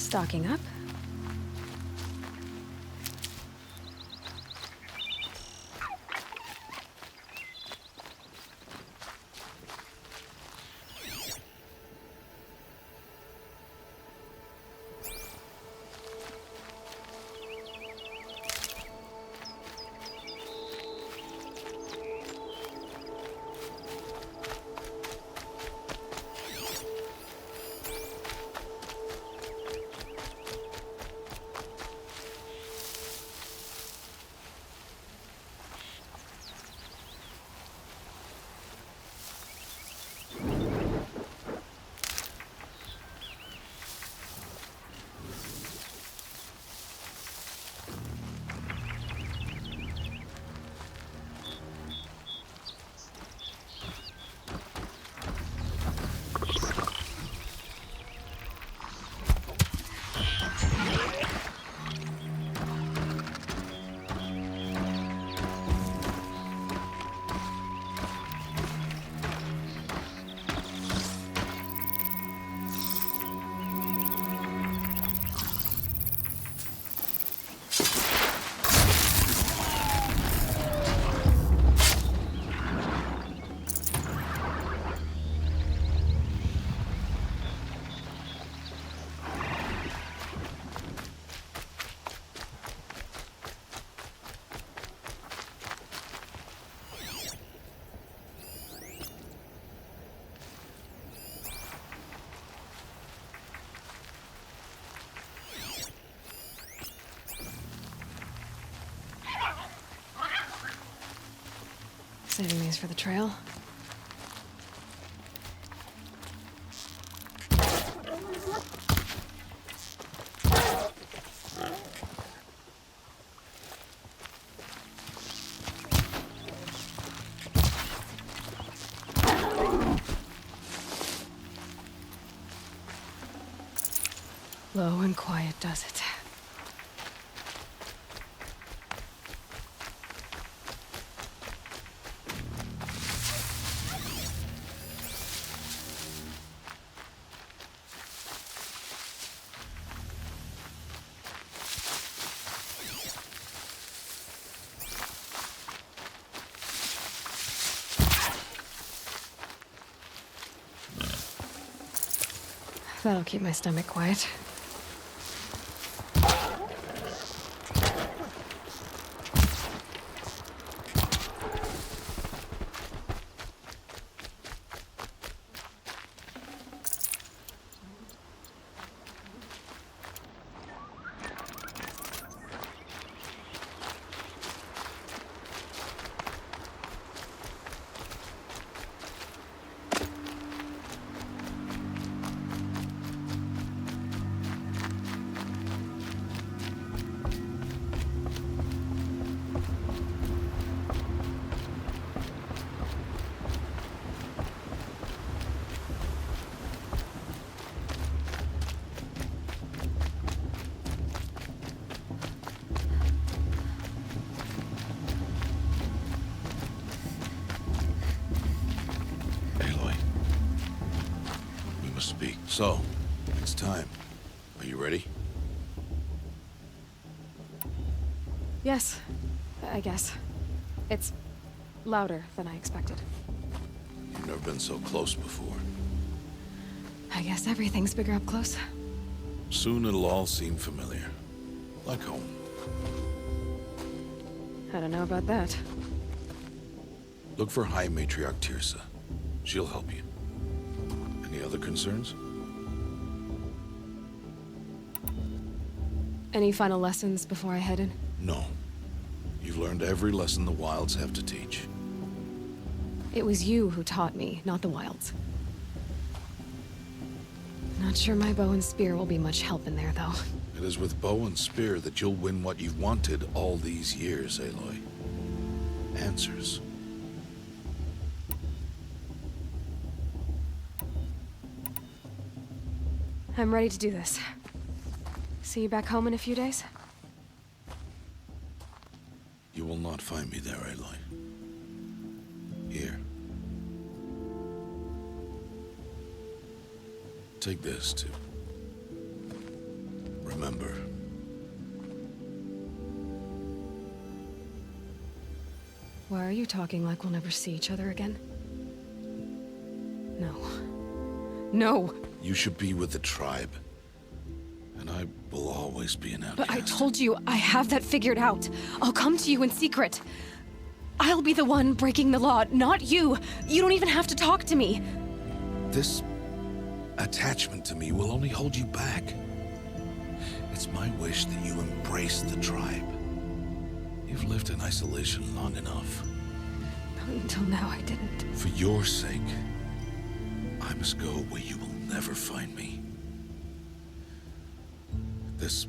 Stocking up. Saving these for the trail. Low and quiet does it. That'll keep my stomach quiet. So, it's time. Are you ready? Yes, I guess. It's louder than I expected. You've never been so close before. I guess everything's bigger up close. Soon it'll all seem familiar. Like home. I don't know about that. Look for High Matriarch Tirsa. She'll help you. Any other concerns? Any final lessons before I head in? No. You've learned every lesson the Wilds have to teach. It was you who taught me, not the Wilds. Not sure my bow and spear will be much help in there, though. It is with bow and spear that you'll win what you've wanted all these years, Aloy. Answers. I'm ready to do this. See you back home in a few days? You will not find me there, Aloy. Here. Take this, too. Remember, Why are you talking like we'll never see each other again? No. No! you should be with the tribe. And I will always be an outcast. But I told you, I have that figured out. I'll come to you in secret. I'll be the one breaking the law, not you. You don't even have to talk to me. This attachment to me will only hold you back. It's my wish that you embrace the tribe. You've lived in isolation long enough. Until now, I didn't. For your sake, I must go where you will never find me. This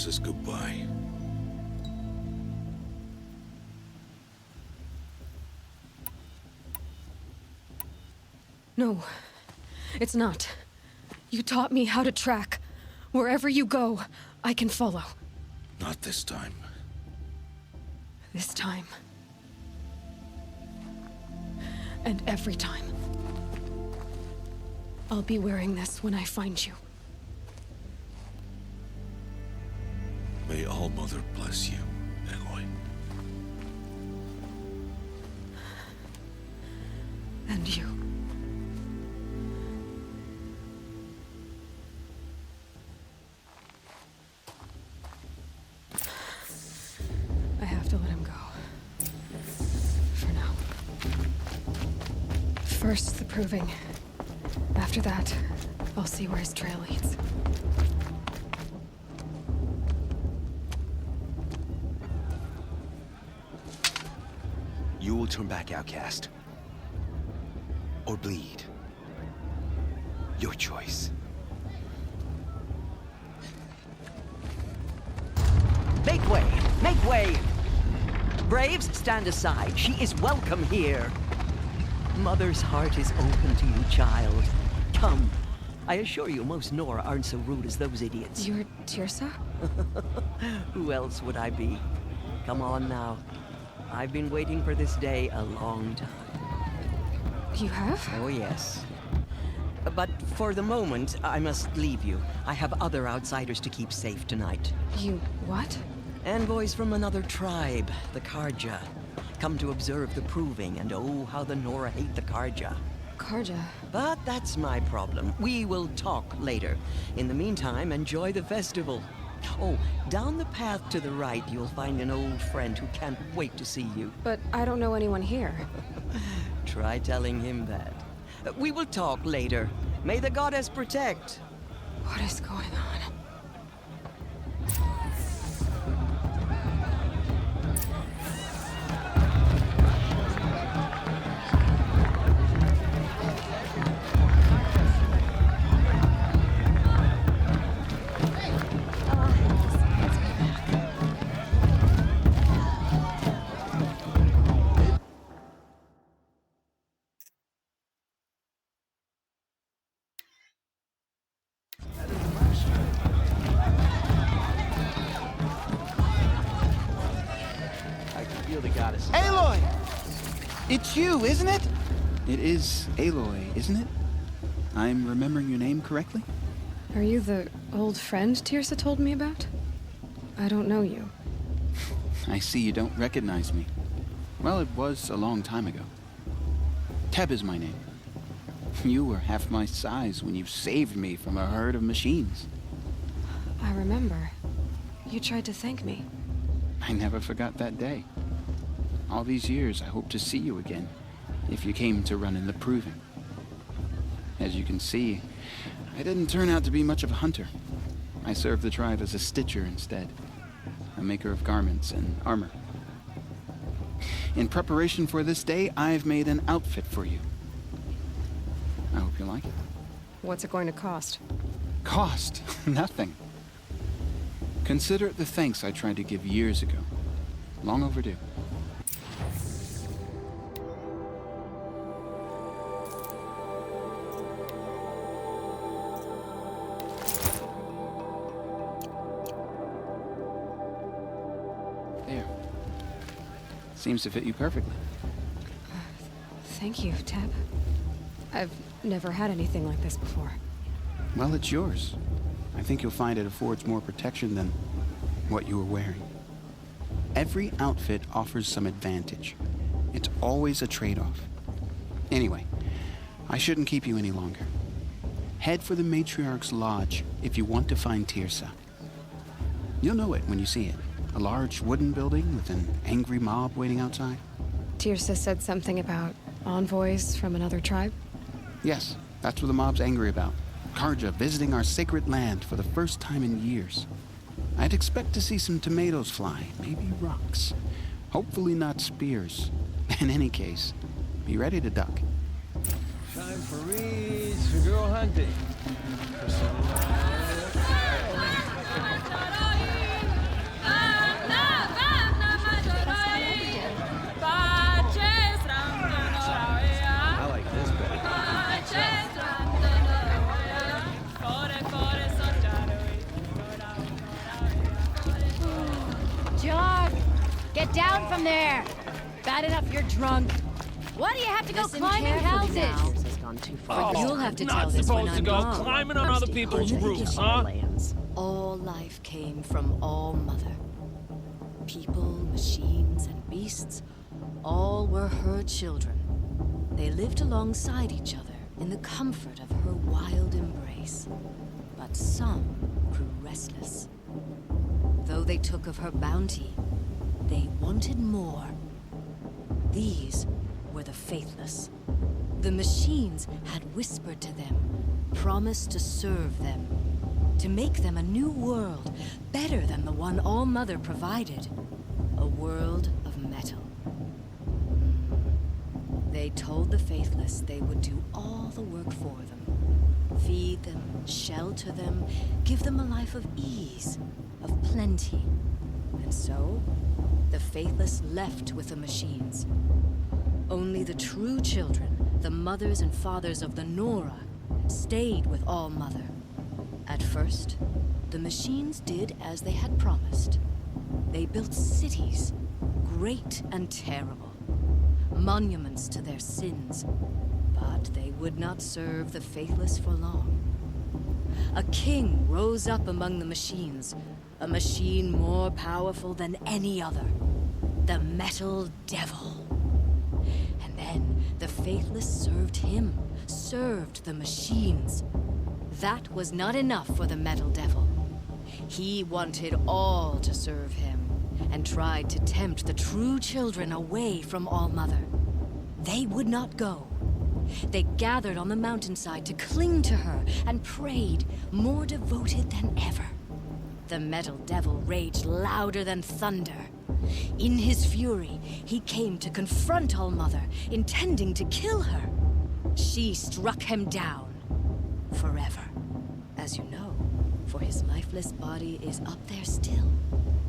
is goodbye. No, it's not. You taught me how to track. Wherever you go, I can follow. Not this time. This time. And every time. I'll be wearing this when I find you. May All Mother bless you, Aloy. And you. I have to let him go. For now. First, the proving. After that, I'll see where his trail leads. You will turn back, outcast. Or bleed. Your choice. Make way! Make way! Braves, stand aside. She is welcome here. Mother's heart is open to you, child. Come. I assure you, most Nora aren't so rude as those idiots. You're Tirsa? Who else would I be? Come on now. I've been waiting for this day a long time. You have? Oh, yes. But for the moment, I must leave you. I have other outsiders to keep safe tonight. You what? Envoys from another tribe, the Karja. Come to observe the proving, and oh, how the Nora hate the Karja. Karja. But that's my problem. We will talk later. In the meantime, enjoy the festival. Oh, down the path to the right, you'll find an old friend who can't wait to see you. But I don't know anyone here. Try telling him that. We will talk later. May the goddess protect. What is going on? Aloy! It's you, isn't it? It is Aloy, isn't it? I'm remembering your name correctly? Are you the old friend Tirsa told me about? I don't know you. I see you don't recognize me. Well, it was a long time ago. Teb is my name. You were half my size when you saved me from a herd of machines. I remember. You tried to thank me. I never forgot that day. All these years, I hope to see you again, if you came to run in the proving. As you can see, I didn't turn out to be much of a hunter. I served the tribe as a stitcher instead, a maker of garments and armor. In preparation for this day, I've made an outfit for you. I hope you like it. What's it going to cost? Cost? Nothing. Consider it the thanks I tried to give years ago. Long overdue. There. Seems to fit you perfectly. Thank you, Teb. I've never had anything like this before. Well, it's yours. I think you'll find it affords more protection than what you were wearing. Every outfit offers some advantage. It's always a trade-off. Anyway, I shouldn't keep you any longer. Head for the Matriarch's Lodge if you want to find Tirsa. You'll know it when you see it. A large wooden building with an angry mob waiting outside. Tirsa said something about envoys from another tribe? Yes, that's what the mob's angry about. Karja visiting our sacred land for the first time in years. I'd expect to see some tomatoes fly, maybe rocks. Hopefully not spears. In any case, be ready to duck. Time for reads for girl hunting. I like this better. John, get down from there. Bad enough you're drunk. Why do you have to go climbing houses? You'll have to tell this when I'm gone. Climbing on other people's roofs, huh? All life came from All Mother. People, machines, and beasts, all were her children. They lived alongside each other in the comfort of her wild embrace. But some grew restless. Though they took of her bounty, they wanted more. These were the faithless. The machines had whispered to them, promised to serve them, to make them a new world, better than the one All Mother provided. A world of metal. They told the faithless they would do all the work for them. Feed them, shelter them, give them a life of ease, of plenty. And so, the faithless left with the machines. Only the true children, the mothers and fathers of the Nora, stayed with All Mother. At first, the machines did as they had promised. They built cities, great and terrible, monuments to their sins, but they would not serve the faithless for long. A king rose up among the machines, a machine more powerful than any other, the Metal Devil. And then the faithless served him, served the machines. That was not enough for the Metal Devil. He wanted all to serve him, and tried to tempt the true children away from All Mother. They would not go. They gathered on the mountainside to cling to her and prayed, more devoted than ever. The Metal Devil raged louder than thunder. In his fury, he came to confront All Mother, intending to kill her. She struck him down. Forever. As you know, for his lifeless body is up there still,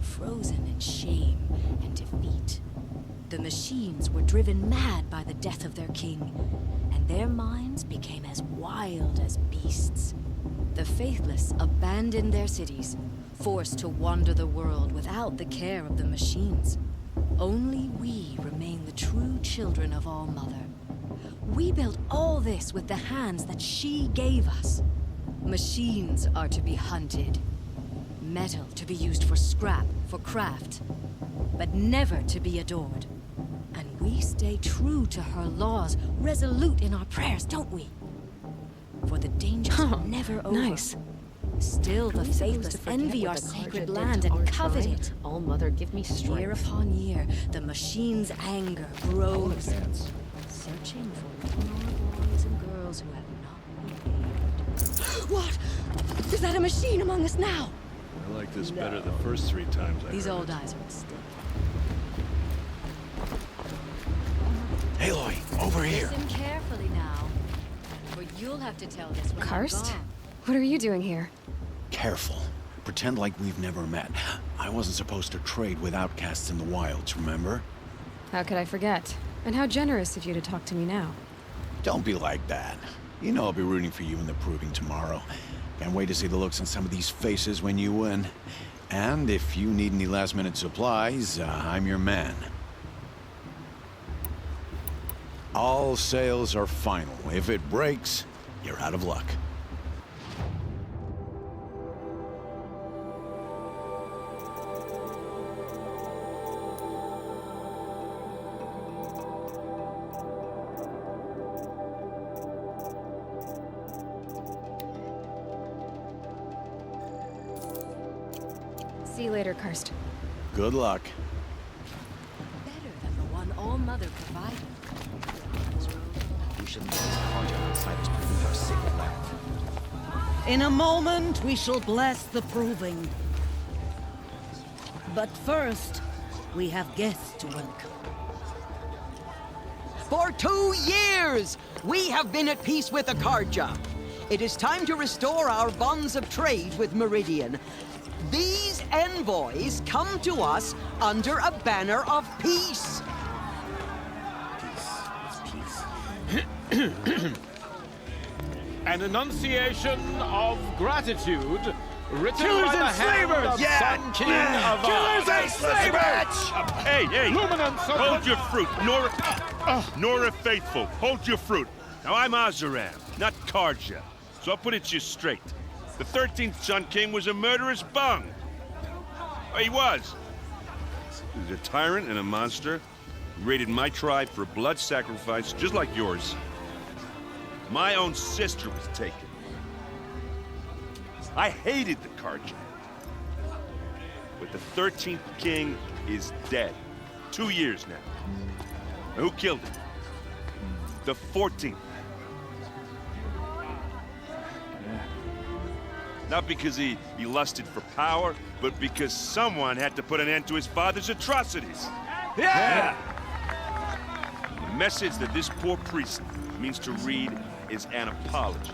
frozen in shame and defeat. The machines were driven mad by the death of their king, and their minds became as wild as beasts. The faithless abandoned their cities, forced to wander the world without the care of the machines. Only we remain the true children of All Mother. We built all this with the hands that she gave us. Machines are to be hunted. Metal to be used for scrap, for craft. But never to be adored. And we stay true to her laws, resolute in our prayers, don't we? For the dangers are never over. Nice. Still the faithless envy our sacred land and covet it. All Mother, give me strength. Year upon year, the machine's anger grows. Searching for little more boys and girls who have not behaved. What? Is that a machine among us now? I like this better the first 3 times I These heard old it. eyes are still. Aloy, over here. Listen carefully now, for you'll have to tell this when I'm Karst? gone. What are you doing here? Careful. Pretend like we've never met. I wasn't supposed to trade with outcasts in the wilds, remember? How could I forget? And how generous of you to talk to me now. Don't be like that. You know I'll be rooting for you in the proving tomorrow. Can't wait to see the looks on some of these faces when you win. And if you need any last-minute supplies, I'm your man. All sales are final. If it breaks, you're out of luck. See you later, Karst. Good luck. Better than the one All-Mother provided. We should leave this carja outside us to leave our sacred land. In a moment, we shall bless the proving. But first, we have guests to welcome. For 2 years, we have been at peace with the Carja. It is time to restore our bonds of trade with Meridian. These envoys come to us under a banner of peace. An enunciation of gratitude written Killers by the and hand slavers! of Yeah! Sun King Avad. Killers and slavers! Hey, hey! Luminance of Hold the- your fruit, Nora Faithful. Hold your fruit. Now I'm Azaram, not Karja, so I'll put it to you straight. The 13th Sun King was a murderous bung. Oh, he was. He was a tyrant and a monster. He raided my tribe for a blood sacrifice, just like yours. My own sister was taken. I hated the Karja. But the 13th king is dead. 2 years now. And who killed him? The 14th. Not because he lusted for power, but because someone had to put an end to his father's atrocities. Yeah! The message that this poor priest means to read is an apology.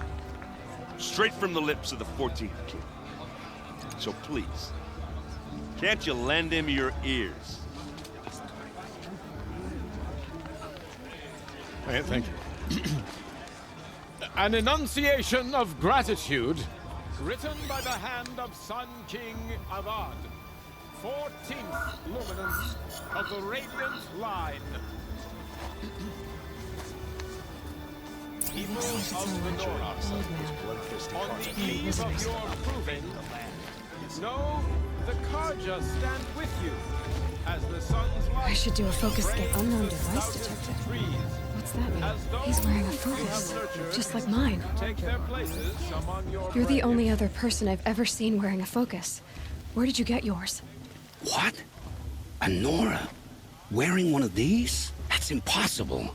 Straight from the lips of the 14th king. So please, can't you lend him your ears? Thank you. An enunciation of gratitude written by the hand of Sun King Avad, 14th luminance of the Radiant Line. People of the Nora, on the eve of your proving, know the Karja stand with you as the sun's light. I should do a focus scan unknown device detected. What's that mean? He's wearing a focus, just like mine. Take their places among your You're the only other person I've ever seen wearing a focus. Where did you get yours? What? A Nora? Wearing one of these? That's impossible.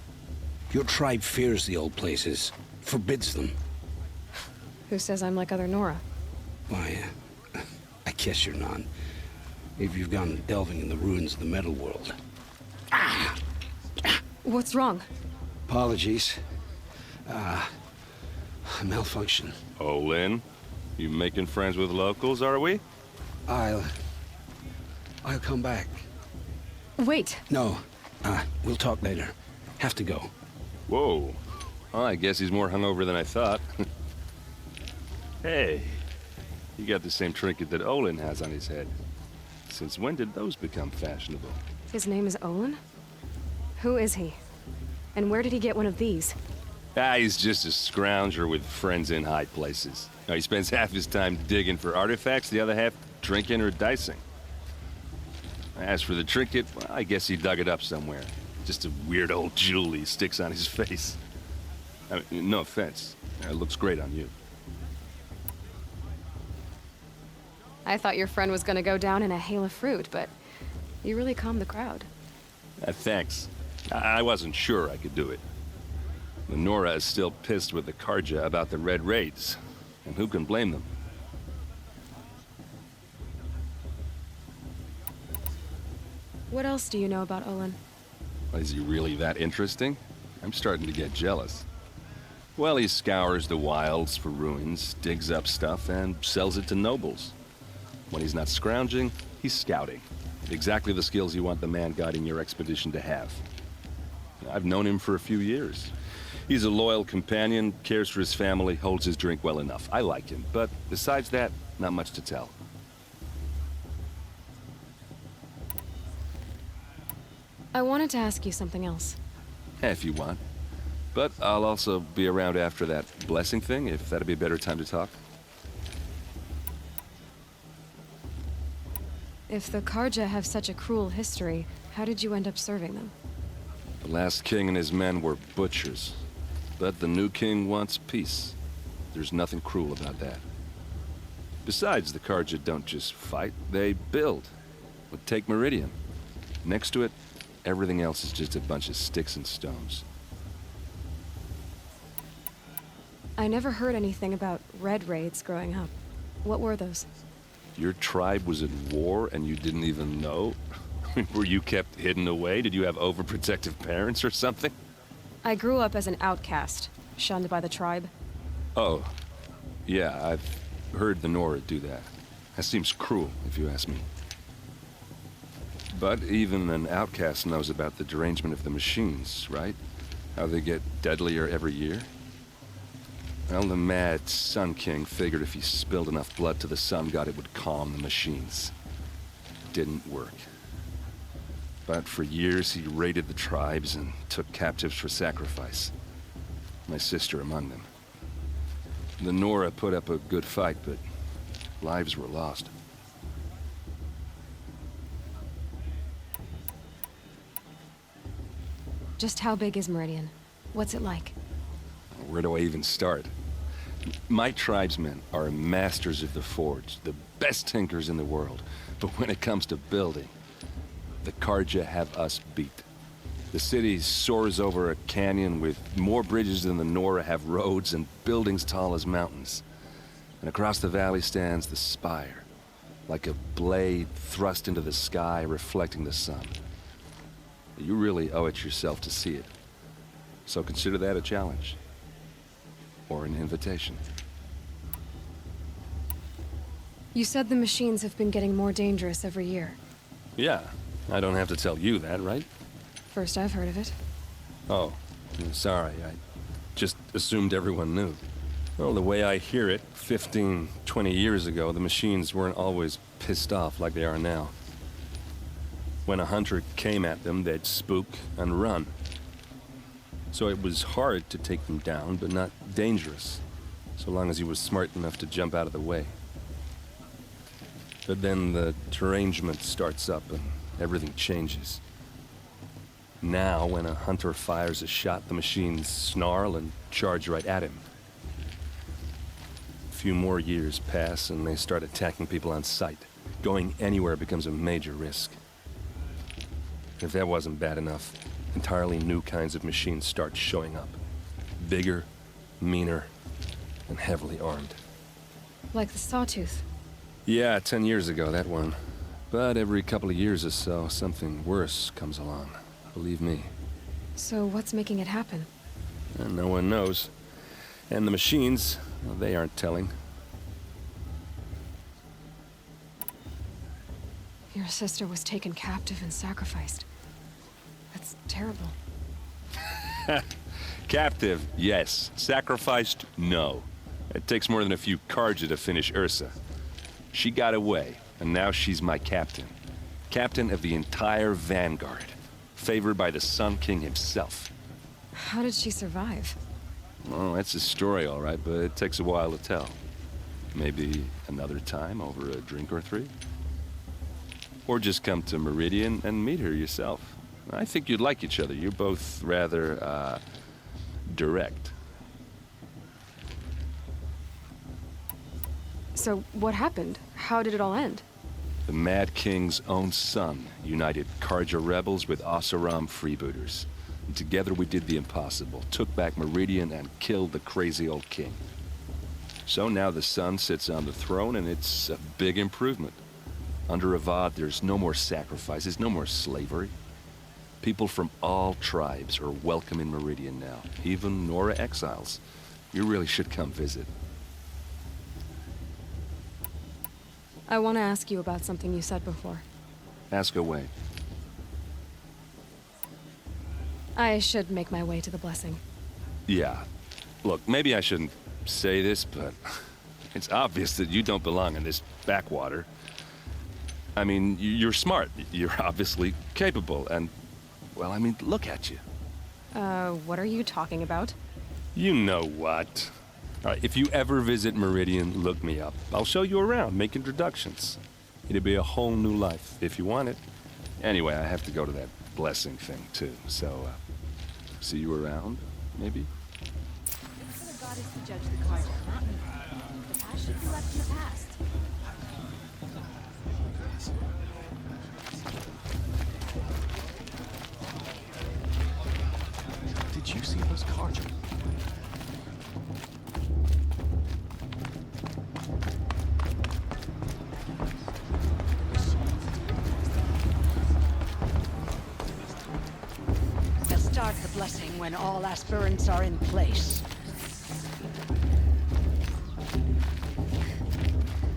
Your tribe fears the old places, forbids them. Who says I'm like other Nora? Why, I guess you're not. If you've gone delving in the ruins of the metal world. What's wrong? Apologies. A malfunction. Olin, you making friends with locals, are we? I'll come back. Wait. No, we'll talk later. Have to go. Whoa. Well, I guess he's more hungover than I thought. Hey, you got the same trinket that Olin has on his head. Since when did those become fashionable? His name is Olin? Who is he? And where did he get one of these? He's just a scrounger with friends in high places. Now, he spends half his time digging for artifacts, the other half drinking or dicing. As for the trinket, well, I guess he dug it up somewhere. Just a weird old jewel he sticks on his face. I mean, no offense. It looks great on you. I thought your friend was gonna go down in a hail of fruit, but you really calmed the crowd. Thanks. I wasn't sure I could do it. Nora is still pissed with the Karja about the Red Raids, and who can blame them? What else do you know about Olin? Is he really that interesting? I'm starting to get jealous. Well, he scours the wilds for ruins, digs up stuff, and sells it to nobles. When he's not scrounging, he's scouting. Exactly the skills you want the man guiding your expedition to have. I've known him for a few years. He's a loyal companion, cares for his family, holds his drink well enough. I like him, but besides that, not much to tell. I wanted to ask you something else. If you want. But I'll also be around after that blessing thing, if that'd be a better time to talk. If the Karja have such a cruel history, how did you end up serving them? The last king and his men were butchers. But the new king wants peace. There's nothing cruel about that. Besides, the Carja don't just fight, they build. But take Meridian. Next to it, everything else is just a bunch of sticks and stones. I never heard anything about red raids growing up. What were those? Your tribe was at war and you didn't even know? Were you kept hidden away? Did you have overprotective parents or something? I grew up as an outcast, shunned by the tribe. Oh, yeah, I've heard the Nora do that. That seems cruel, if you ask me. But even an outcast knows about the derangement of the machines, right? How they get deadlier every year? Well, the mad Sun King figured if he spilled enough blood to the Sun God, it would calm the machines. Didn't work. But for years, he raided the tribes and took captives for sacrifice. My sister among them. The Nora put up a good fight, but lives were lost. Just how big is Meridian? What's it like? Where do I even start? My tribesmen are masters of the forge, the best tinkers in the world. But when it comes to building, the Carja have us beat. The city soars over a canyon with more bridges than the Nora have roads and buildings tall as mountains. And across the valley stands the spire, like a blade thrust into the sky reflecting the sun. You really owe it yourself to see it. So consider that a challenge. Or an invitation. You said the machines have been getting more dangerous every year. Yeah, I don't have to tell you that, right? First I've heard of it. Oh, I'm sorry. I just assumed everyone knew. Well, the way I hear it, 15, 20 years ago, the machines weren't always pissed off like they are now. When a hunter came at them, they'd spook and run. So it was hard to take them down, but not dangerous, so long as he was smart enough to jump out of the way. But then the derangement starts up and everything changes. Now, when a hunter fires a shot, the machines snarl and charge right at him. A few more years pass and they start attacking people on sight. Going anywhere becomes a major risk. If that wasn't bad enough, entirely new kinds of machines start showing up. Bigger, meaner, and heavily armed. Like the Sawtooth. Yeah, 10 years ago, that one. But every couple of years or so, something worse comes along. Believe me. So what's making it happen? And no one knows. And the machines, well, they aren't telling. Your sister was taken captive and sacrificed. That's terrible. Captive, yes. Sacrificed, no. It takes more than a few Carja to finish Ursa. She got away, and now she's my captain. Captain of the entire Vanguard. Favored by the Sun King himself. How did she survive? Well, that's a story, all right, but it takes a while to tell. Maybe another time over a drink or three? Or just come to Meridian and meet her yourself. I think you'd like each other. You're both rather, direct. So what happened? How did it all end? The Mad King's own son united Carja rebels with Oseram freebooters. And together we did the impossible, took back Meridian and killed the crazy old king. So now the son sits on the throne and it's a big improvement. Under Avad, there's no more sacrifices, no more slavery. People from all tribes are welcome in Meridian now, even Nora exiles. You really should come visit. I want to ask you about something you said before. Ask away. I should make my way to the blessing. Yeah. Look, maybe I shouldn't say this, but it's obvious that you don't belong in this backwater. I mean, you're smart. You're obviously capable, and, well, I mean, look at you. What are you talking about? You know what. All right, if you ever visit Meridian, look me up. I'll show you around, make introductions. It'll be a whole new life, if you want it. Anyway, I have to go to that blessing thing, too, so, see you around, maybe? the goddess to judge the karma, not me. The past should be left in the past. Did you see those cards? Start the blessing when all aspirants are in place.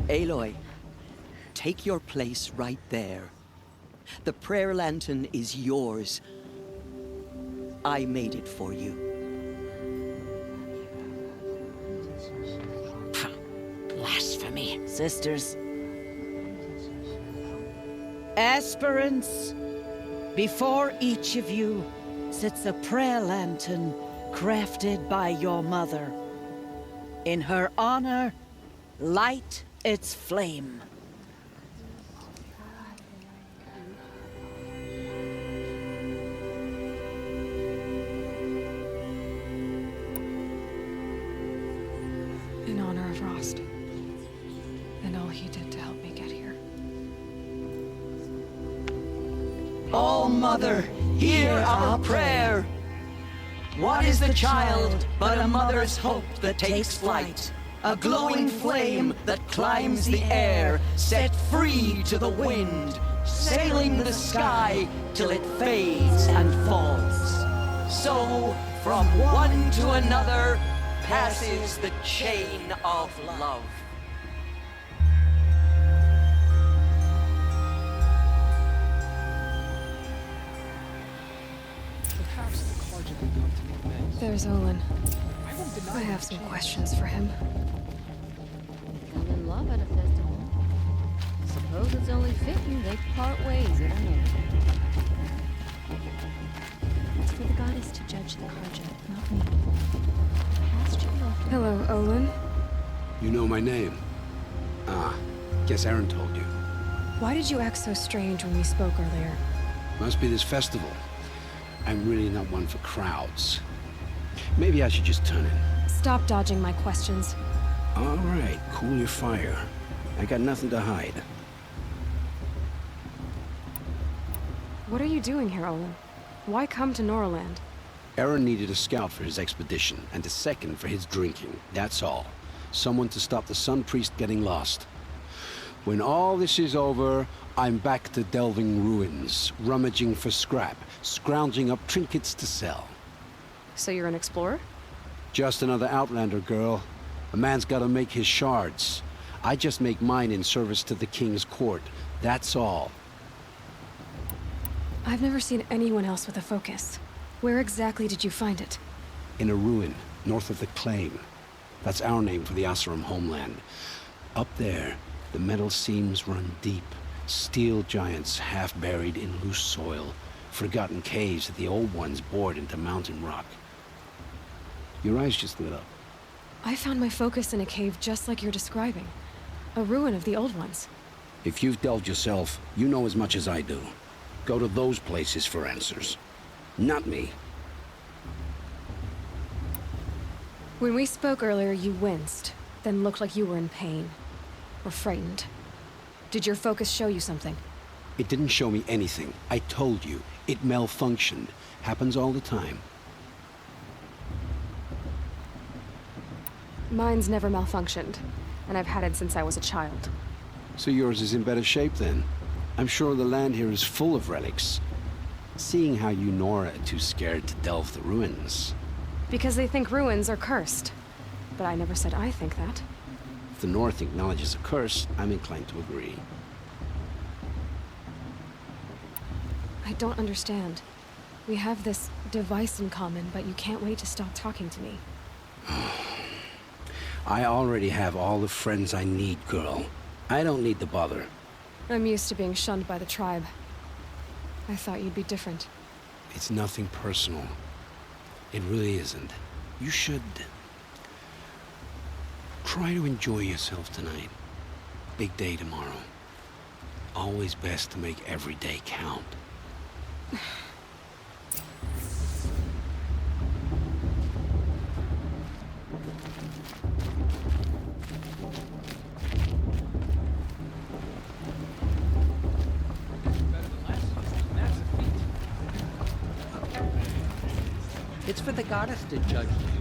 Aloy, take your place right there. The prayer lantern is yours. I made it for you. Blasphemy. Sisters. Aspirants, before each of you sits a prayer lantern crafted by your mother. In her honor, light its flame. In honor of Rost. And all he did to help me get here. All Mother, hear our prayer. What is the child but a mother's hope that takes flight? A glowing flame that climbs the air, set free to the wind, sailing the sky till it fades and falls. So, from one to another, passes the chain of love. There's Olin. I have some questions for him. Fell in love at a festival. Suppose it's only fitting they part ways at an end. It's for the goddess to judge the Karja, not me. Past your love. Hello, Olin. You know my name? Ah, guess Erden told you. Why did you act so strange when we spoke earlier? Must be this festival. I'm really not one for crowds. Maybe I should just turn in. Stop dodging my questions. All right, cool your fire. I got nothing to hide. What are you doing here, Olin? Why come to Norland? Erden needed a scout for his expedition, and a second for his drinking. That's all. Someone to stop the Sun Priest getting lost. When all this is over, I'm back to delving ruins, rummaging for scrap, scrounging up trinkets to sell. So you're an explorer? Just another Outlander, girl. A man's gotta make his shards. I just make mine in service to the King's court. That's all. I've never seen anyone else with a focus. Where exactly did you find it? In a ruin, north of the Claim. That's our name for the Asuram homeland. Up there, the metal seams run deep. Steel giants half buried in loose soil. Forgotten caves that the old ones bored into mountain rock. Your eyes just lit up. I found my focus in a cave just like you're describing. A ruin of the old ones. If you've delved yourself, you know as much as I do. Go to those places for answers. Not me. When we spoke earlier, you winced, then looked like you were in pain. Or frightened. Did your focus show you something? It didn't show me anything. I told you. It malfunctioned. Happens all the time. Mine's never malfunctioned, and I've had it since I was a child. So yours is in better shape then? I'm sure the land here is full of relics. Seeing how you Nora are too scared to delve the ruins. Because they think ruins are cursed. But I never said I think that. If the North acknowledges a curse, I'm inclined to agree. I don't understand. We have this device in common, but you can't wait to stop talking to me. I already have all the friends I need, girl. I don't need the bother. I'm used to being shunned by the tribe. I thought you'd be different. It's nothing personal. It really isn't. You should... try to enjoy yourself tonight. Big day tomorrow. Always best to make every day count. for the goddess to judge you.